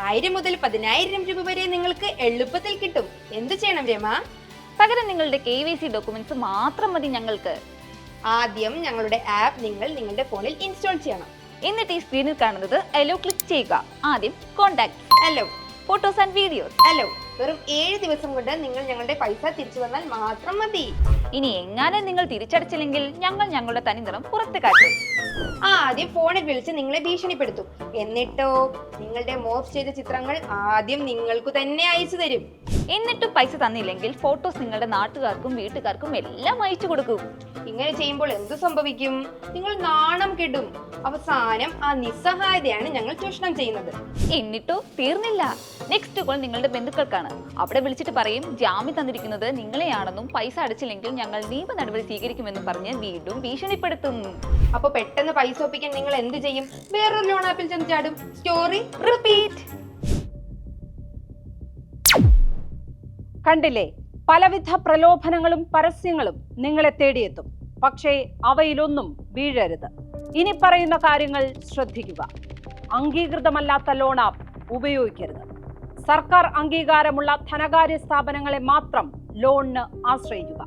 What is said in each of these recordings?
1000 മുതൽ 10000 രൂപ വരെ നിങ്ങൾക്ക് എളുപ്പത്തിൽ കിട്ടും. എന്തു ചെയ്യണം രമ? പകരം നിങ്ങളുടെ KYC ഡോക്യുമെന്റ്സ് മാത്രം മതി ഞങ്ങൾക്ക്. ആദ്യം ഞങ്ങളുടെ ആപ്പ് നിങ്ങൾ നിങ്ങളുടെ ഫോണിൽ ഇൻസ്റ്റാൾ ചെയ്യണം. എന്നിട്ട് ഈ സ്ക്രീനിൽ കാണുന്നത് അലോ ക്ലിക്ക് ചെയ്യുക. ആദ്യം contact, hello, photos and videos, hello. വെറും 7 ദിവസം കൊണ്ട് നിങ്ങൾ ഞങ്ങളുടെ പൈസ തിരിച്ചു വന്നാൽ മാത്രം മതി. ഇനി എങ്ങനെ നിങ്ങൾ തിരിച്ചടച്ചില്ലെങ്കിൽ ഞങ്ങൾ ഞങ്ങളുടെ തനിനിറം പുറത്ത് കാട്ടും. ആദ്യം ഫോണിൽ വിളിച്ച് നിങ്ങളെ ഭീഷണിപ്പെടുത്തും. എന്നിട്ടോ നിങ്ങളുടെ മോർഫ് ചെയ്ത ചിത്രങ്ങൾ ആദ്യം നിങ്ങൾക്ക് തന്നെ അയച്ചു തരും. എന്നിട്ടും പൈസ തന്നില്ലെങ്കിൽ ഫോട്ടോസ് നിങ്ങളുടെ നാട്ടുകാർക്കും വീട്ടുകാർക്കും എല്ലാം അയച്ചു കൊടുക്കും. ഇങ്ങനെ ചെയ്യുമ്പോൾ എന്തു സംഭവിക്കും? നിങ്ങൾ നാണം കെടും. അവസാനം ആ നിസ്സഹായതയാണ് ഞങ്ങൾ ചൂഷണം ചെയ്യുന്നത്. എന്നിട്ടോ തീർന്നില്ല. നെക്സ്റ്റ് കോൾ നിങ്ങളുടെ ബന്ധുക്കൾക്കാണ്. അവിടെ വിളിച്ചിട്ട് പറയും ജാമ്യം തന്നിരിക്കുന്നത് നിങ്ങളെയാണെന്നും പൈസ അടച്ചില്ലെങ്കിൽ ഞങ്ങൾ നിയമ നടപടി സ്വീകരിക്കുമെന്നും പറഞ്ഞ് വീണ്ടും ഭീഷണിപ്പെടുത്തും. അപ്പൊ പെട്ടെന്ന് പൈസ ഒപ്പിക്കാൻ നിങ്ങൾ എന്ത് ചെയ്യും? വേറൊരു ലോൺ ആപ്പിൽ ചെന്ന് ചാടും. Story repeat. കണ്ടില്ലേ, പലവിധ പ്രലോഭനങ്ങളും പരസ്യങ്ങളും നിങ്ങളെ തേടിയെത്തും. പക്ഷേ അവയിലൊന്നും വീഴരുത്. ഇനി പറയുന്ന കാര്യങ്ങൾ ശ്രദ്ധിക്കുക. അംഗീകൃതമല്ലാത്ത ലോൺ ആപ്പ് ഉപയോഗിക്കരുത്. സർക്കാർ അംഗീകാരമുള്ള ധനകാര്യ സ്ഥാപനങ്ങളെ മാത്രം ലോണിന് ആശ്രയിക്കുക.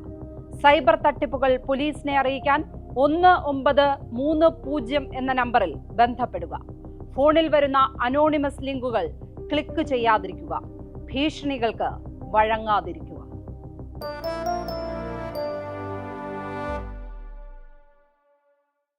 സൈബർ തട്ടിപ്പുകൾ പോലീസിനെ അറിയിക്കാൻ 1930 എന്ന നമ്പറിൽ ബന്ധപ്പെടുക. ഫോണിൽ വരുന്ന അനോണിമസ് ലിങ്കുകൾ ക്ലിക്ക് ചെയ്യാതിരിക്കുക. ഭീഷണികൾക്ക് വഴങ്ങാതിരിക്കുക.